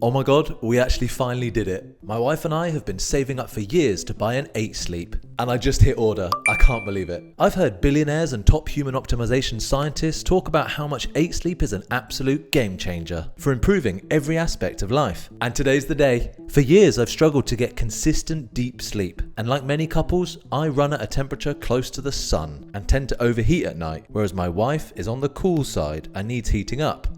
Oh my god, we actually finally did it. My wife and I have been saving up for years to buy an 8 Sleep, and I just hit order. I can't believe it. I've heard billionaires and top human optimization scientists talk about how much 8 Sleep is an absolute game changer for improving every aspect of life. And today's the day. For years I've struggled to get consistent deep sleep, and like many couples, I run at a temperature close to the sun and tend to overheat at night, whereas my wife is on the cool side and needs heating up.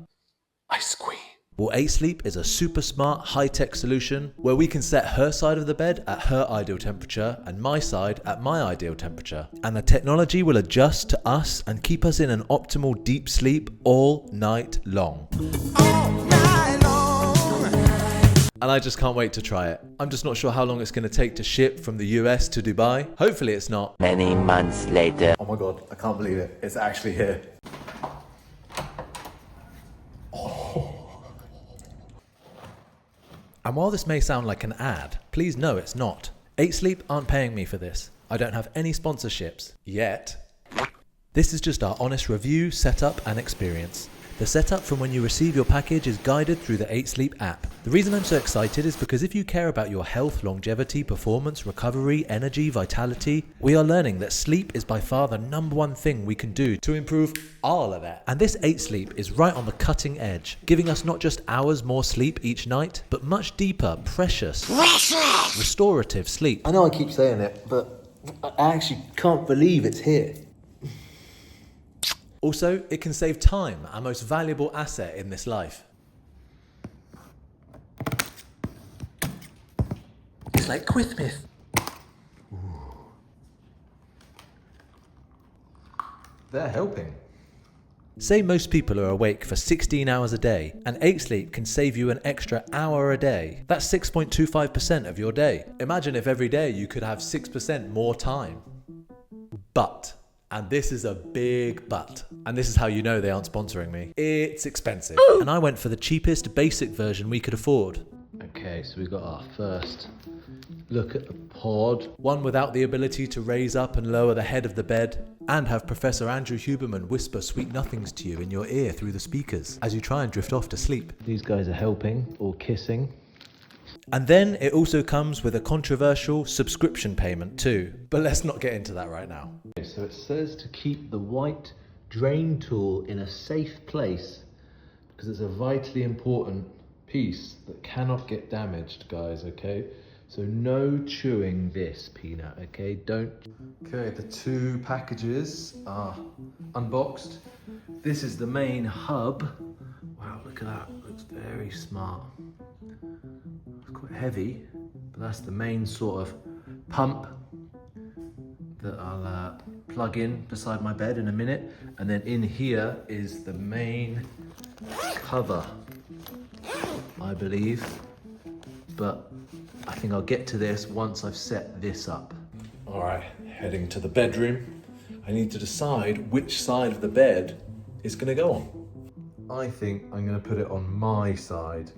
Ice queen. Well, 8 Sleep is a super smart, high-tech solution where we can set her side of the bed at her ideal temperature and my side at my ideal temperature. And the technology will adjust to us and keep us in an optimal deep sleep all night long. All night long. And I just can't wait to try it. I'm just not sure how long it's going to take to ship from the US to Dubai. Hopefully it's not. Many months later. Oh my god, I can't believe it. It's actually here. And while this may sound like an ad, please know it's not. 8 Sleep aren't paying me for this. I don't have any sponsorships. Yet. This is just our honest review, setup and experience. The setup from when you receive your package is guided through the 8 Sleep app. The reason I'm so excited is because if you care about your health, longevity, performance, recovery, energy, vitality, we are learning that sleep is by far the #1 thing we can do to improve all of that. And this 8 Sleep is right on the cutting edge, giving us not just hours more sleep each night, but much deeper, precious, restorative sleep. I know I keep saying it, but I actually can't believe it's here. Also, it can save time, our most valuable asset in this life. It's like Christmas. They're helping. Say most people are awake for 16 hours a day, and 8 Sleep can save you an extra hour a day. That's 6.25% of your day. Imagine if every day you could have 6% more time. But, and this is a big but, and this is how you know they aren't sponsoring me, it's expensive. And I went for the cheapest basic version we could afford. Okay, so we've got our first look at the pod. One without the ability to raise up and lower the head of the bed, and have Professor Andrew Huberman whisper sweet nothings to you in your ear through the speakers as you try and drift off to sleep. These guys are helping, or kissing. And then it also comes with a controversial subscription payment too, but let's not get into that right now. Okay, so it says to keep the white drain tool in a safe place because it's a vitally important piece that cannot get damaged, guys, okay? So no chewing this peanut, okay? Don't. Okay, the 2 packages are unboxed. This is the main hub. Wow, look at that, looks very smart. It's quite heavy, but that's the main sort of pump that I'll plug in beside my bed in a minute. And then in here is the main cover, I believe. But I think I'll get to this once I've set this up. All right, heading to the bedroom. I need to decide which side of the bed is gonna go on. I think I'm gonna put it on my side,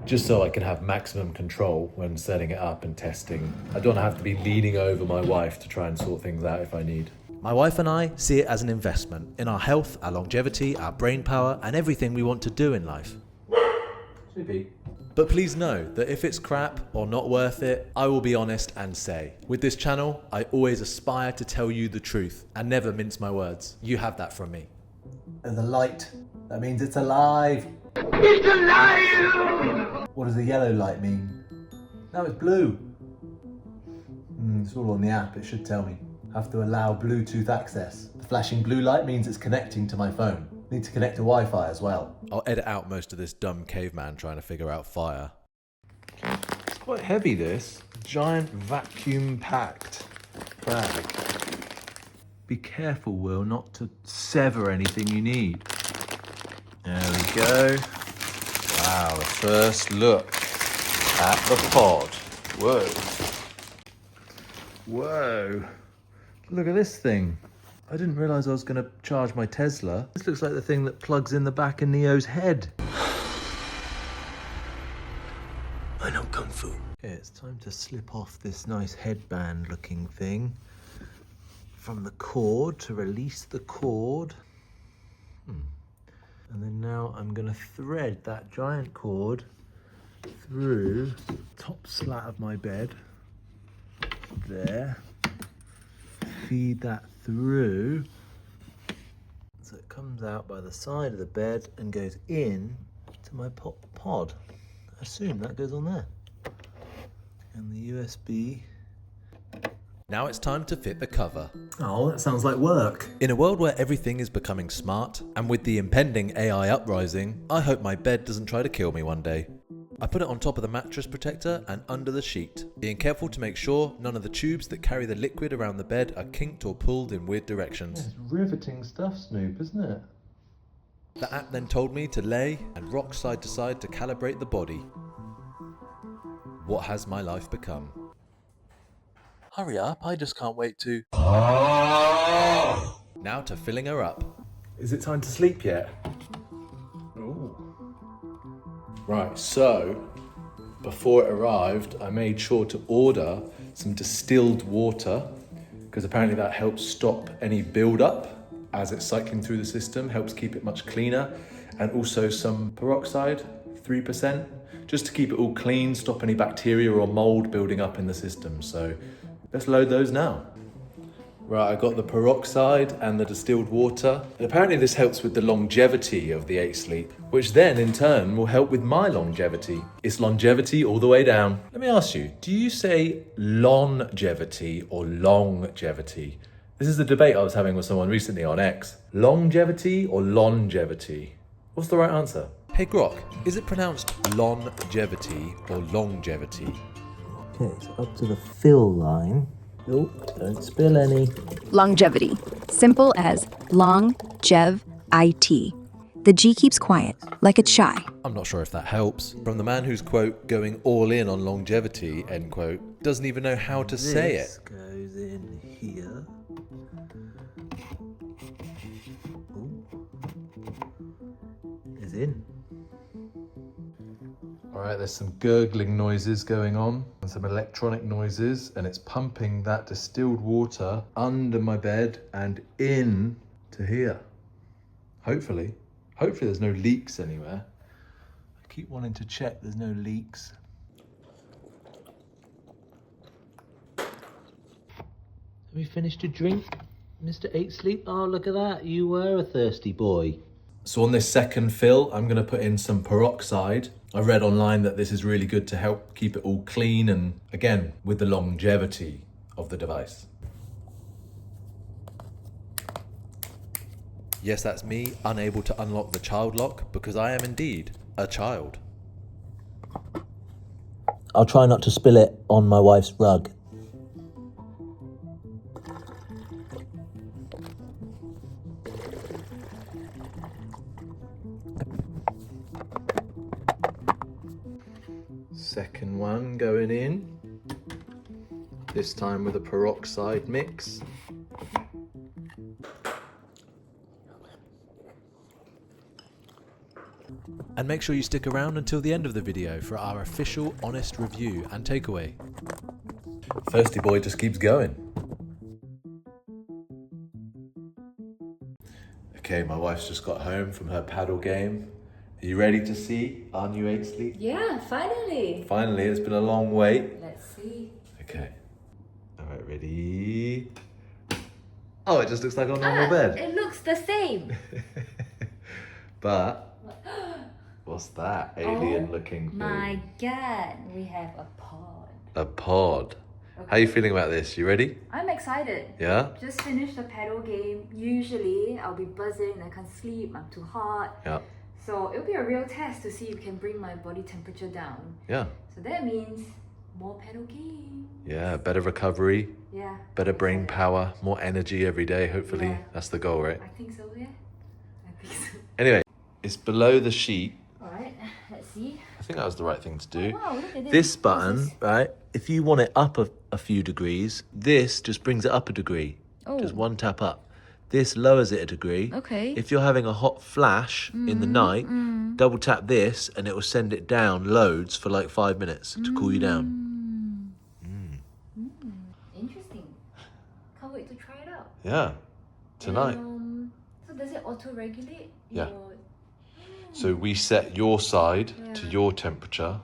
just so I can have maximum control when setting it up and testing. I don't have to be leaning over my wife to try and sort things out if I need. My wife and I see it as an investment in our health, our longevity, our brain power, and everything we want to do in life. Sleepy. But please know that if it's crap or not worth it, I will be honest and say, with this channel, I always aspire to tell you the truth and never mince my words. You have that from me. And the light, that means it's alive. It's alive! What does the yellow light mean? No, it's blue. It's all on the app, it should tell me. Have to allow Bluetooth access. The flashing blue light means it's connecting to my phone. Need to connect to Wi-Fi as well. I'll edit out most of this dumb caveman trying to figure out fire. It's quite heavy, this. Giant vacuum packed bag. Be careful, Will, not to sever anything you need. There we go. Wow, the first look at the pod. Whoa. Whoa. Look at this thing. I didn't realise I was going to charge my Tesla. This looks like the thing that plugs in the back of Neo's head. I know Kung Fu. Okay, it's time to slip off this nice headband looking thing from the cord to release the cord. And then now I'm gonna thread that giant cord through the top slat of my bed. There. Feed that through. So it comes out by the side of the bed and goes in to my pod. I assume that goes on there. And the USB. Now it's time to fit the cover. Oh, that sounds like work. In a world where everything is becoming smart, and with the impending AI uprising, I hope my bed doesn't try to kill me one day. I put it on top of the mattress protector and under the sheet, being careful to make sure none of the tubes that carry the liquid around the bed are kinked or pulled in weird directions. It's riveting stuff, Snoop, isn't it? The app then told me to lay and rock side to side to calibrate the body. What has my life become? Hurry up, I just can't wait to... Now to filling her up. Is it time to sleep yet? Ooh. Right, so before it arrived, I made sure to order some distilled water because apparently that helps stop any build-up as it's cycling through the system, helps keep it much cleaner, and also some peroxide, 3%, just to keep it all clean, stop any bacteria or mold building up in the system. So let's load those now. Right, I got the peroxide and the distilled water. And apparently this helps with the longevity of the 8 sleep, which then in turn will help with my longevity. It's longevity all the way down. Let me ask you, do you say longevity or longevity? This is the debate I was having with someone recently on X. Longevity or longevity? What's the right answer? Hey Grok, is it pronounced longevity or longevity? Okay, so up to the fill line. Oh, don't spill any. Longevity. Simple as long-jev-I-T. The G keeps quiet, like it's shy. I'm not sure if that helps. From the man who's, quote, going all in on longevity, end quote, doesn't even know how to say it. This goes in here. Ooh. Is in. Alright, there's some gurgling noises going on and some electronic noises, and it's pumping that distilled water under my bed and in to here. Hopefully there's no leaks anywhere. I keep wanting to check there's no leaks. Have you finished your drink, Mr. 8 Sleep? Oh, look at that. You were a thirsty boy. So on this second fill, I'm going to put in some peroxide. I read online that this is really good to help keep it all clean and, again, with the longevity of the device. Yes, that's me, unable to unlock the child lock because I am indeed a child. I'll try not to spill it on my wife's rug. Second one going in, this time with a peroxide mix. And make sure you stick around until the end of the video for our official honest review and takeaway. Thirsty boy just keeps going. Okay, my wife's just got home from her paddle game. Are you ready to see our new 8 Sleep? Yeah, finally. Finally, it's been a long wait. Let's see. Okay. All right, ready? Oh, it just looks like a normal bed. It looks the same. But what's that alien-looking thing? My God, we have a pod. A pod. How are you feeling about this? You ready? I'm excited. Yeah? Just finished the paddle game. Usually, I'll be buzzing, I can't sleep, I'm too hot. Yeah. So it'll be a real test to see if we can bring my body temperature down. Yeah. So that means more paddle game. Yeah, better recovery, Yeah. better brain power, more energy every day, hopefully. Yeah. That's the goal, right? I think so, yeah. I think so. Anyway, it's below the sheet. Alright, let's see. I think that was the right thing to do. Oh, wow, look at this. This button, This is- right, if you want it up a few degrees, this just brings it up a degree. Oh. Just one tap up. This lowers it a degree. Okay. If you're having a hot flash in the night, double tap this and it will send it down loads for like 5 minutes to cool you down. Interesting. Can't wait to try it out. Yeah, tonight. So does it auto-regulate Yeah. your So we set your side to Yeah. your temperature.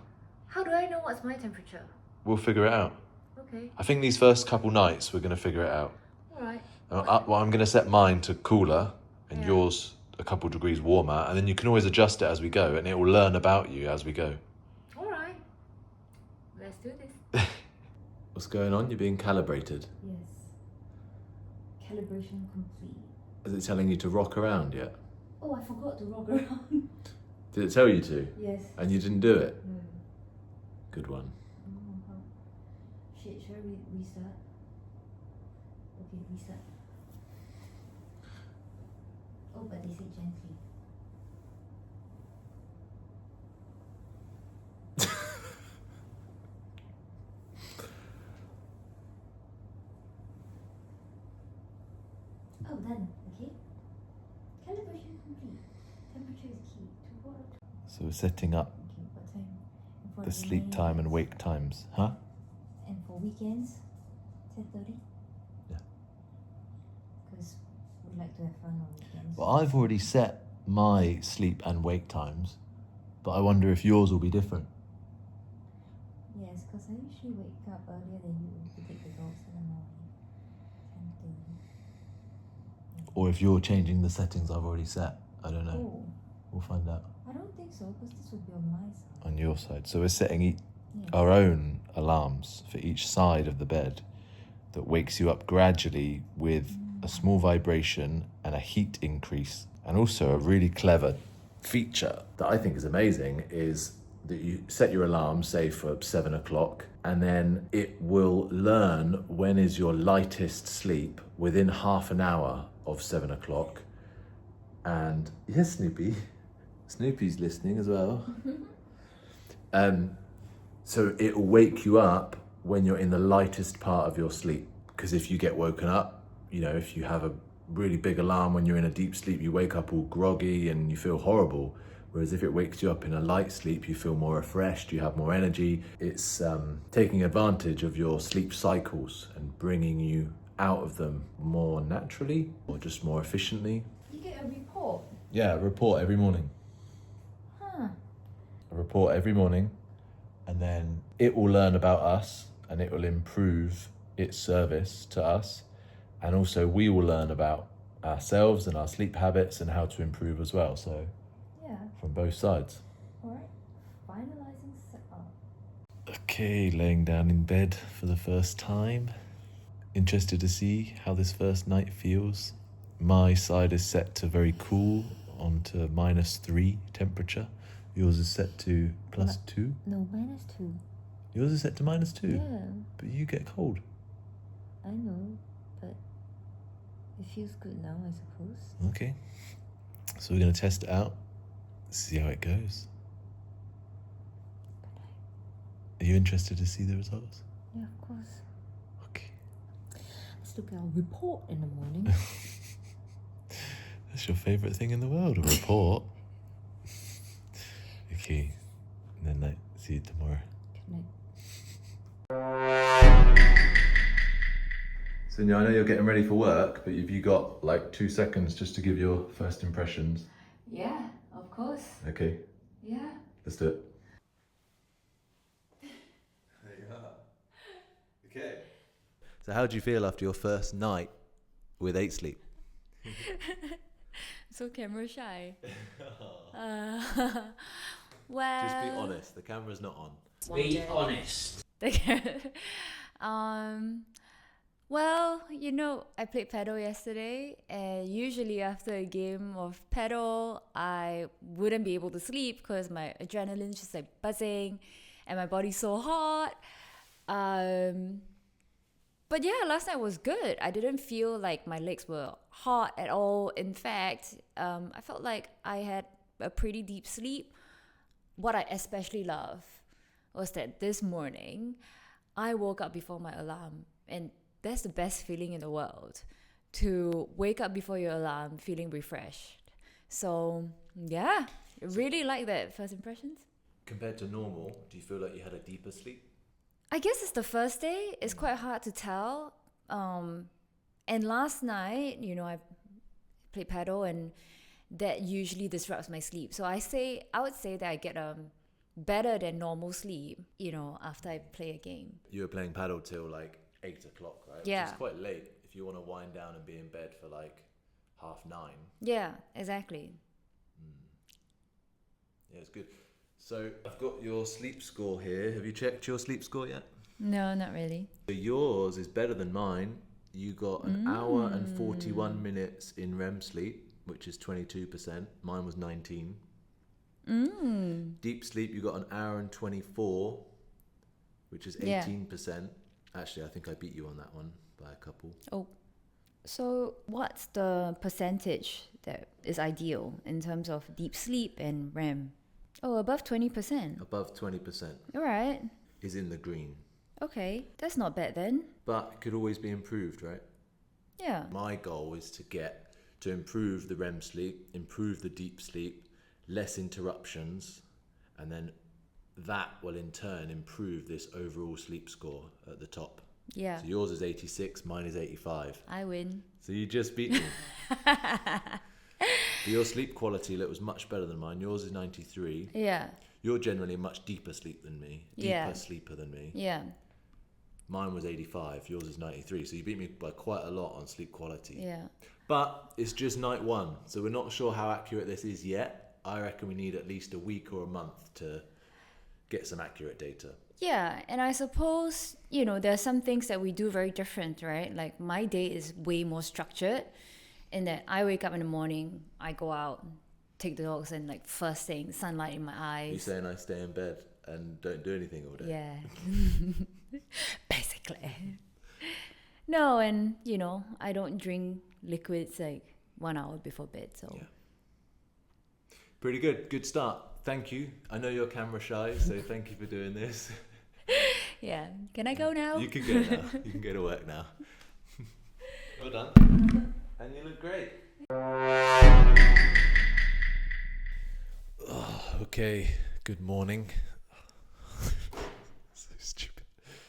How do I know what's my temperature? We'll figure it out. Okay. I think these first couple nights we're going to figure it out. Alright. Well, I'm going to set mine to cooler and Yeah. yours a couple degrees warmer, and then you can always adjust it as we go, and it will learn about you as we go. Alright. Let's do this. What's going on? You're being calibrated. Yes. Calibration complete. Is it telling you to rock around yet? Oh, I forgot to rock around. Did it tell you to? Yes. And you didn't do it? No. Good one. Shit, shall we restart? Okay, restart. Oh, but they say gently. Oh, done. Okay. Calibration complete. Temperature is key. To what? So we're setting up Okay, what time? And for the sleep time and wake times, huh? And for weekends, 10:30. Yeah. Because we like to have fun on weekends. Well, I've already set my sleep and wake times, but I wonder if yours will be different. Yes, because I usually wake up earlier than you to take the dogs in the morning. 10:30. Or if you're changing the settings I've already set. I don't know. Oh, We'll find out I don't think so, because this would be on my side. on your side. So we're setting Yes. our own alarms for each side of the bed that wakes you up gradually with a small vibration and a heat increase. And also a really clever feature that I think is amazing is that you set your alarm, say for 7 o'clock, and then it will learn when is your lightest sleep within half an hour of 7 o'clock. And yes, Snoopy. Snoopy's listening as well. So it will wake you up when you're in the lightest part of your sleep. Because if you get woken up, you know, if you have a really big alarm when you're in a deep sleep, you wake up all groggy and you feel horrible. Whereas if it wakes you up in a light sleep, you feel more refreshed, you have more energy. It's taking advantage of your sleep cycles and bringing you out of them more naturally or just more efficiently. You get a report. Yeah, a report every morning. Huh. A report every morning, and then it will learn about us and it will improve its service to us, and also we will learn about ourselves and our sleep habits and how to improve as well. So Yeah. from both sides. Alright. Finalizing setup. Okay, laying down in bed for the first time. Interested to see how this first night feels. My side is set to very cool, onto -3 temperature. Yours is set to +2. No, -2. Yours is set to -2. Yeah, But you get cold. I know, but it feels good now, I suppose. Okay. So we're going to test it out, see how it goes. Are you interested to see the results? Yeah, of course. Okay. Let's look at our report in the morning. That's your favourite thing in the world, a report. Okay. Then night. See you tomorrow. Good night. Sonia, I know you're getting ready for work, but have you got like 2 seconds just to give your first impressions? Yeah, of course. Okay, Yeah. let's do it. There you are. Okay. So how do you feel after your first night with 8 Sleep? So camera shy. Just be Well, honest, the camera's not on. Be honest. well, you know, I played paddle yesterday, and usually after a game of paddle, I wouldn't be able to sleep because my adrenaline's just like buzzing, and my body's so hot. But yeah, last night was good. I didn't feel like my legs were hot at all. In fact, I felt like I had a pretty deep sleep. What I especially love was that this morning, I woke up before my alarm, and that's the best feeling in the world, to wake up before your alarm feeling refreshed. So yeah, really like that. First impressions? Compared to normal, do you feel like you had a deeper sleep? I guess it's the first day. It's quite hard to tell. And last night, you know, I played paddle, and that usually disrupts my sleep. So I would say that I get better than normal sleep, after I play a game. You were playing paddle till like 8 o'clock, right? Yeah. Which is quite late if you want to wind down and be in bed for like 9:30. Yeah, exactly. Yeah, it's good. So I've got your sleep score here. Have you checked your sleep score yet? No, not really. So yours is better than mine. You got an hour and 41 minutes in REM sleep, which is 22%. Mine was 19. Deep sleep, you got an hour and 24, which is 18%. Actually, I think I beat you on that one by a couple. Oh, so what's the percentage that is ideal in terms of deep sleep and REM? Oh, above 20%. Above 20% All right. is in the green. Okay, that's not bad then. But it could always be improved, right? Yeah. My goal is to improve the REM sleep, improve the deep sleep, less interruptions, and then that will in turn improve this overall sleep score at the top. Yeah. So yours is 86, mine is 85. I win. So you just beat me. But your sleep quality was much better than mine. Yours is 93. Yeah. You're generally a much deeper sleep than me. Deeper sleeper than me. Yeah. Mine was 85. Yours is 93. So you beat me by quite a lot on sleep quality. Yeah. But it's just night one. So we're not sure how accurate this is yet. I reckon we need at least a week or a month to get some accurate data. Yeah, and I suppose, there are some things that we do very different, right? Like my day is way more structured in that I wake up in the morning, I go out, take the dogs, and like first thing, sunlight in my eyes. You saying I stay in bed and don't do anything all day? Yeah. Basically. No, and I don't drink liquids like 1 hour before bed, so. Yeah. Pretty good. Good start. Thank you. I know you're camera shy, so thank you for doing this. Yeah. Can I go now? You can go now. You can go to work now. Well done. And you look great. Okay. Good morning. So stupid.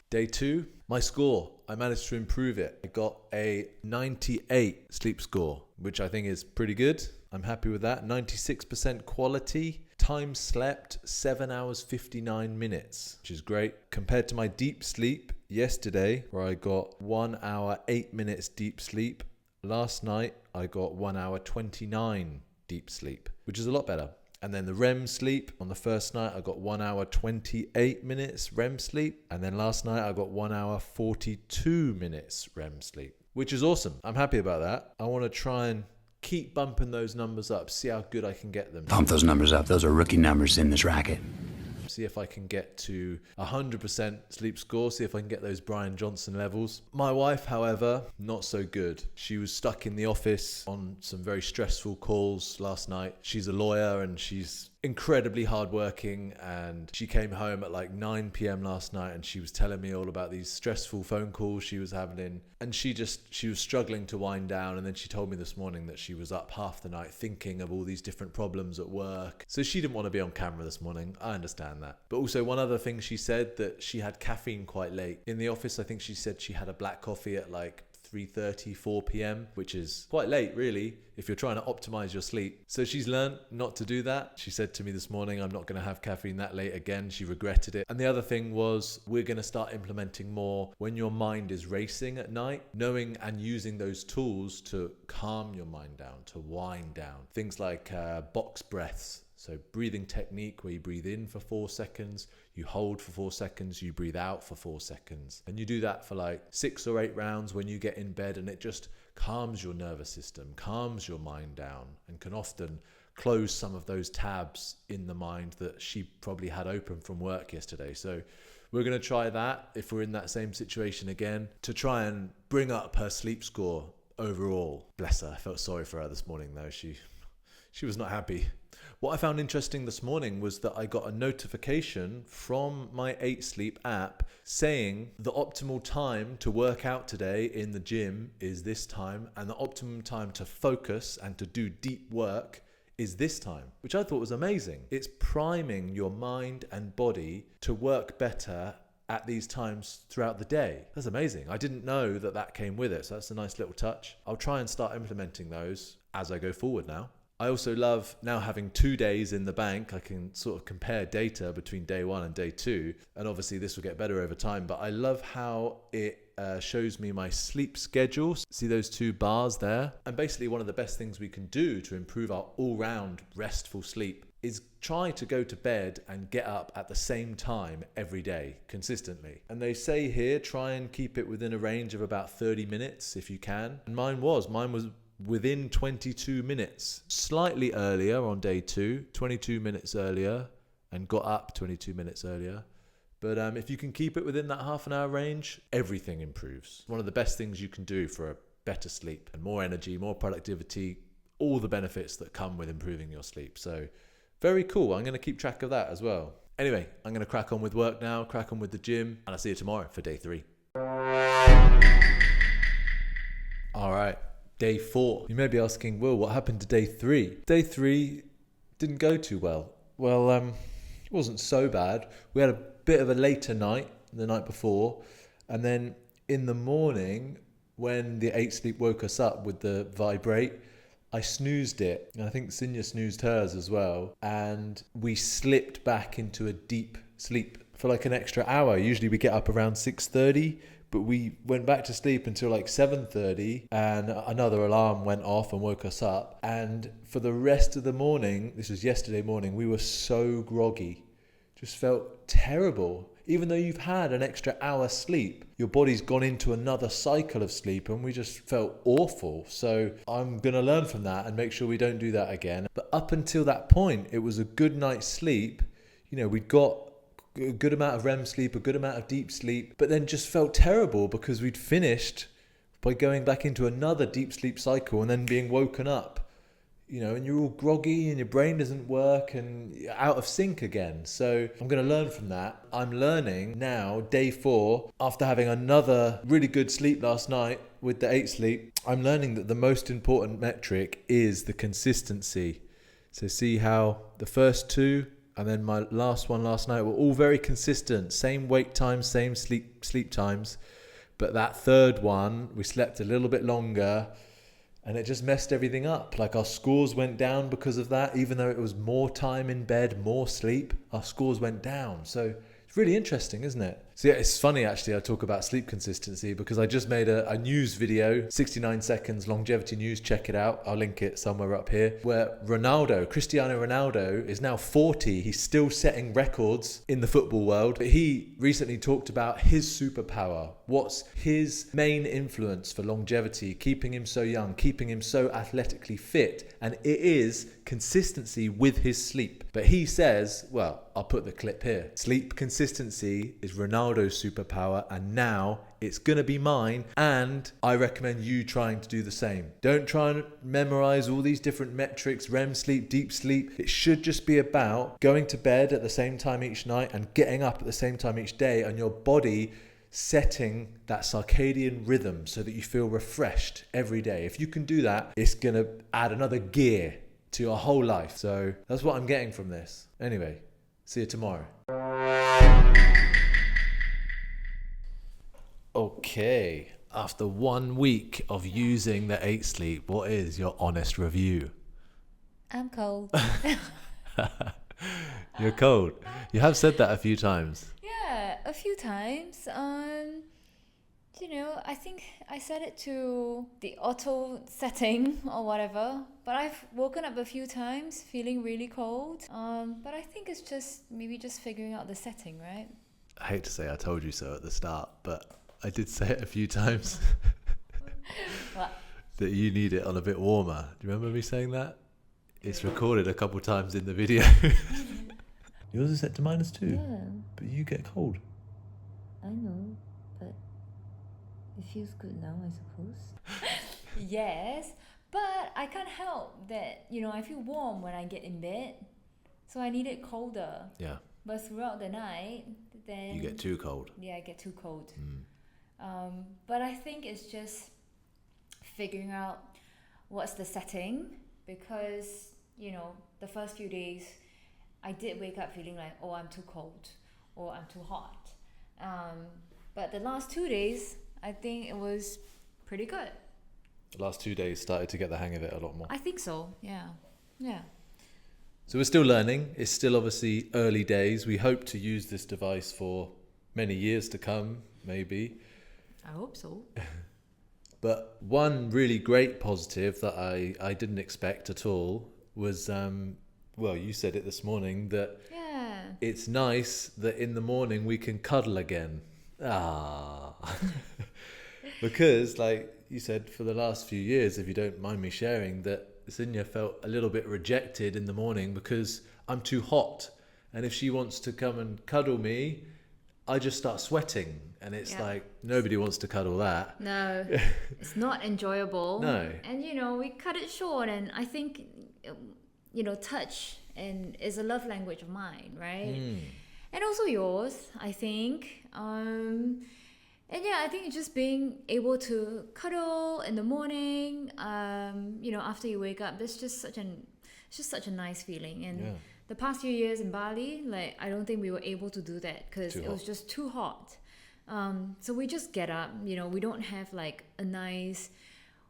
Day 2. My score. I managed to improve it. I got a 98 sleep score, which I think is pretty good. I'm happy with that. 96% quality. Time slept 7 hours 59 minutes, which is great. Compared to my deep sleep yesterday, where I got 1 hour 8 minutes deep sleep. Last night, I got 1 hour 29 deep sleep, which is a lot better. And then the REM sleep, on the first night, I got 1 hour 28 minutes REM sleep. And then last night, I got 1 hour 42 minutes REM sleep, which is awesome. I'm happy about that. I want to try and keep bumping those numbers up, see how good I can get them. Pump those numbers up. Those are rookie numbers in this racket. See if I can get to 100% sleep score, see if I can get those Brian Johnson levels. My wife, however, not so good. She was stuck in the office on some very stressful calls last night. She's a lawyer and she's incredibly hardworking, and she came home at like 9 p.m. last night and she was telling me all about these stressful phone calls she was having, and she was struggling to wind down. And then she told me this morning that she was up half the night thinking of all these different problems at work, so she didn't want to be on camera this morning. I understand that. But also one other thing, she said that she had caffeine quite late in the office. I think she said she had a black coffee at like 3:30, 4 p.m, which is quite late really if you're trying to optimize your sleep. So she's learned not to do that. She said to me this morning, I'm not going to have caffeine that late again. She regretted it. And the other thing was, we're going to start implementing more when your mind is racing at night, knowing and using those tools to calm your mind down, to wind down. Things like box breaths. So breathing technique where you breathe in for 4 seconds, you hold for 4 seconds, you breathe out for 4 seconds. And you do that for like 6 or 8 rounds when you get in bed, and it just calms your nervous system, calms your mind down, and can often close some of those tabs in the mind that she probably had open from work yesterday. So we're going to try that if we're in that same situation again, to try and bring up her sleep score overall. Bless her. I felt sorry for her this morning though. She was not happy. What I found interesting this morning was that I got a notification from my 8 Sleep app saying the optimal time to work out today in the gym is this time, and the optimum time to focus and to do deep work is this time, which I thought was amazing. It's priming your mind and body to work better at these times throughout the day. That's amazing. I didn't know that came with it, so that's a nice little touch. I'll try and start implementing those as I go forward now. I also love now having 2 days in the bank. I can sort of compare data between day 1 and day 2. And obviously this will get better over time, but I love how it shows me my sleep schedule. See those 2 bars there? And basically one of the best things we can do to improve our all-round restful sleep is try to go to bed and get up at the same time every day consistently. And they say here, try and keep it within a range of about 30 minutes if you can. And mine was within 22 minutes, slightly earlier on day 2, 22 minutes earlier, and got up 22 minutes earlier. But if you can keep it within that half an hour range, everything improves. One of the best things you can do for a better sleep and more energy, more productivity, all the benefits that come with improving your sleep. So very cool. I'm going to keep track of that as well. Anyway, I'm going to crack on with work now, crack on with the gym, and I'll see you tomorrow for day 3. All right. Day 4. You may be asking, Will, what happened to day 3? Day 3 didn't go too well. Well, it wasn't so bad. We had a bit of a later night the night before, and then in the morning when the 8 sleep woke us up with the vibrate, I snoozed it, and I think Sinya snoozed hers as well, and we slipped back into a deep sleep for like an extra hour. Usually we get up around 6:30, but we went back to sleep until like 7:30, and another alarm went off and woke us up. And for the rest of the morning, this was yesterday morning, we were so groggy, just felt terrible. Even though you've had an extra hour sleep, your body's gone into another cycle of sleep, and we just felt awful. So I'm going to learn from that and make sure we don't do that again. But up until that point, it was a good night's sleep. You know, we'd got a good amount of REM sleep, a good amount of deep sleep, but then just felt terrible because we'd finished by going back into another deep sleep cycle and then being woken up. You know, and you're all groggy and your brain doesn't work and you're out of sync again. So I'm going to learn from that. I'm learning now, day 4, after having another really good sleep last night with the 8 sleep, I'm learning that the most important metric is the consistency. So see how the first 2 and then my last one last night were all very consistent. Same wake times, same sleep times. But that third one, we slept a little bit longer, and it just messed everything up. Like our scores went down because of that. Even though it was more time in bed, more sleep, our scores went down. So it's really interesting, isn't it? So yeah, it's funny actually I talk about sleep consistency because I just made a news video, 69 seconds longevity news, check it out. I'll link it somewhere up here, where Cristiano Ronaldo is now 40. He's still setting records in the football world. But he recently talked about his superpower. What's his main influence for longevity, keeping him so young, keeping him so athletically fit? And it is consistency with his sleep. But he says, well, I'll put the clip here. Sleep consistency is Ronaldo's superpower, and now it's gonna be mine, and I recommend you trying to do the same. Don't try and memorize all these different metrics, REM sleep, deep sleep. It should just be about going to bed at the same time each night and getting up at the same time each day, and your body setting that circadian rhythm so that you feel refreshed every day. If you can do that, it's gonna add another gear to your whole life. So that's what I'm getting from this. Anyway, see you tomorrow. Okay, after 1 week of using the 8 sleep, what is your honest review? I'm cold. You're cold. You have said that a few times. Yeah, a few times. You know, I think I set it to the auto setting or whatever, but I've woken up a few times feeling really cold. But I think it's just maybe just figuring out the setting, right? I hate to say I told you so at the start, but I did say it a few times. What? That you need it on a bit warmer. Do you remember me saying that? It's recorded a couple times in the video. Yours is set to -2. Yeah, But you get cold. I know, but it feels good now, I suppose. Yes, but I can't help that, you know, I feel warm when I get in bed, so I need it colder. Yeah. But throughout the night, then... You get too cold. Yeah, I get too cold. But I think it's just figuring out what's the setting, because, you know, the first few days I did wake up feeling like, oh, I'm too cold or I'm too hot. But the last 2 days, I think it was pretty good. The last 2 days started to get the hang of it a lot more. I think so, yeah. Yeah. So we're still learning. It's still obviously early days. We hope to use this device for many years to come, maybe. I hope so. But one really great positive that I didn't expect at all was, well, you said it this morning, that Yeah. it's nice that in the morning we can cuddle again. Ah. Because, like you said, for the last few years, if you don't mind me sharing, that Zinja felt a little bit rejected in the morning because I'm too hot. And if she wants to come and cuddle me, I just start sweating. And it's like, nobody wants to cuddle that. No, it's not enjoyable. No. And, we cut it short. And I think, touch is a love language of mine, right? And also yours, I think. And yeah, I think just being able to cuddle in the morning, after you wake up, it's just such a nice feeling. And the past few years in Bali, like, I don't think we were able to do that because it was just too hot. So we just get up, we don't have like a nice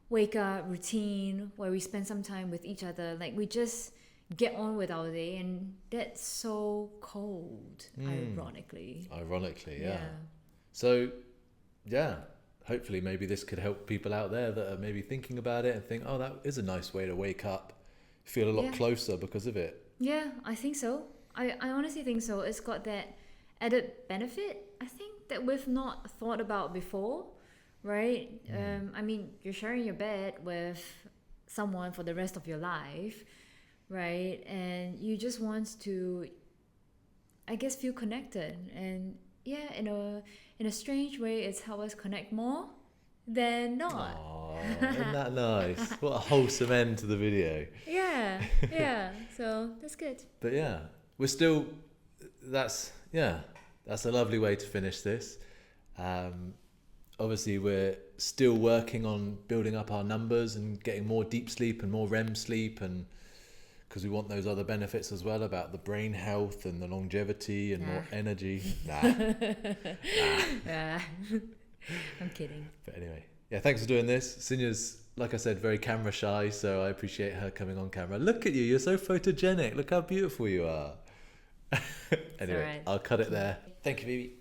wake up routine where we spend some time with each other. Like, we just get on with our day, and that's so cold, ironically. Ironically, yeah. So, yeah, hopefully maybe this could help people out there that are maybe thinking about it and think, oh, that is a nice way to wake up, feel a lot closer because of it. Yeah, I think so. I honestly think so. It's got that added benefit, I think, that we've not thought about before, right? I mean, you're sharing your bed with someone for the rest of your life, right? And you just want to, I guess, feel connected. And yeah, in a strange way, it's helped us connect more than not. Oh, isn't that nice? What a wholesome end to the video. Yeah. So that's good. But yeah, we're still, that's a lovely way to finish this. Obviously, we're still working on building up our numbers and getting more deep sleep and more REM sleep, and because we want those other benefits as well about the brain health and the longevity and more energy. I'm kidding. But anyway, yeah, thanks for doing this. Sinya's, like I said, very camera shy, so I appreciate her coming on camera. Look at you, you're so photogenic. Look how beautiful you are. Anyway, right. I'll cut it there. Thank you, baby.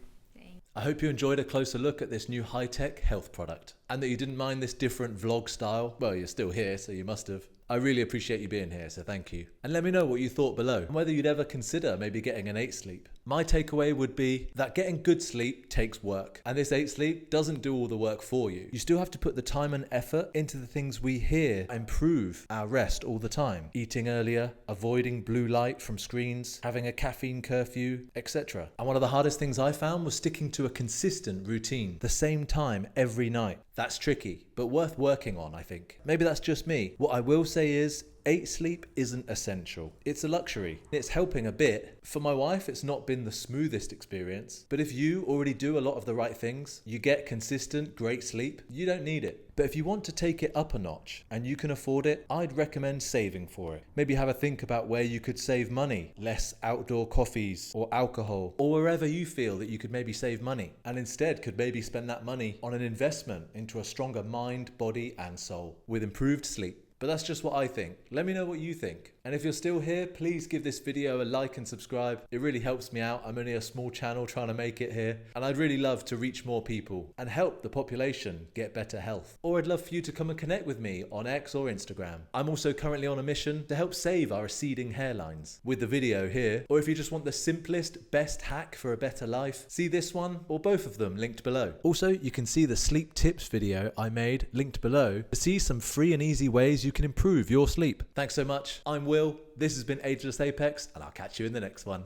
I hope you enjoyed a closer look at this new high-tech health product and that you didn't mind this different vlog style. Well, you're still here, so you must have. I really appreciate you being here, so thank you. And let me know what you thought below and whether you'd ever consider maybe getting an 8 sleep. My takeaway would be that getting good sleep takes work, and this 8 sleep doesn't do all the work for you. You still have to put the time and effort into the things we hear improve our rest all the time. Eating earlier, avoiding blue light from screens, having a caffeine curfew, etc. And one of the hardest things I found was sticking to a consistent routine, the same time every night. That's tricky, but worth working on, I think. Maybe that's just me. What I will say is, 8 sleep isn't essential. It's a luxury. It's helping a bit. For my wife, it's not been the smoothest experience. But if you already do a lot of the right things, you get consistent, great sleep, you don't need it. But if you want to take it up a notch and you can afford it, I'd recommend saving for it. Maybe have a think about where you could save money, less outdoor coffees or alcohol, or wherever you feel that you could maybe save money, and instead could maybe spend that money on an investment into a stronger mind, body, and soul with improved sleep. But that's just what I think. Let me know what you think. And if you're still here, please give this video a like and subscribe. It really helps me out. I'm only a small channel trying to make it here. And I'd really love to reach more people and help the population get better health. Or I'd love for you to come and connect with me on X or Instagram. I'm also currently on a mission to help save our receding hairlines with the video here. Or if you just want the simplest, best hack for a better life, see this one or both of them linked below. Also, you can see the sleep tips video I made linked below to see some free and easy ways you can improve your sleep. Thanks so much. I'm Will. This has been AgelessApex, and I'll catch you in the next one.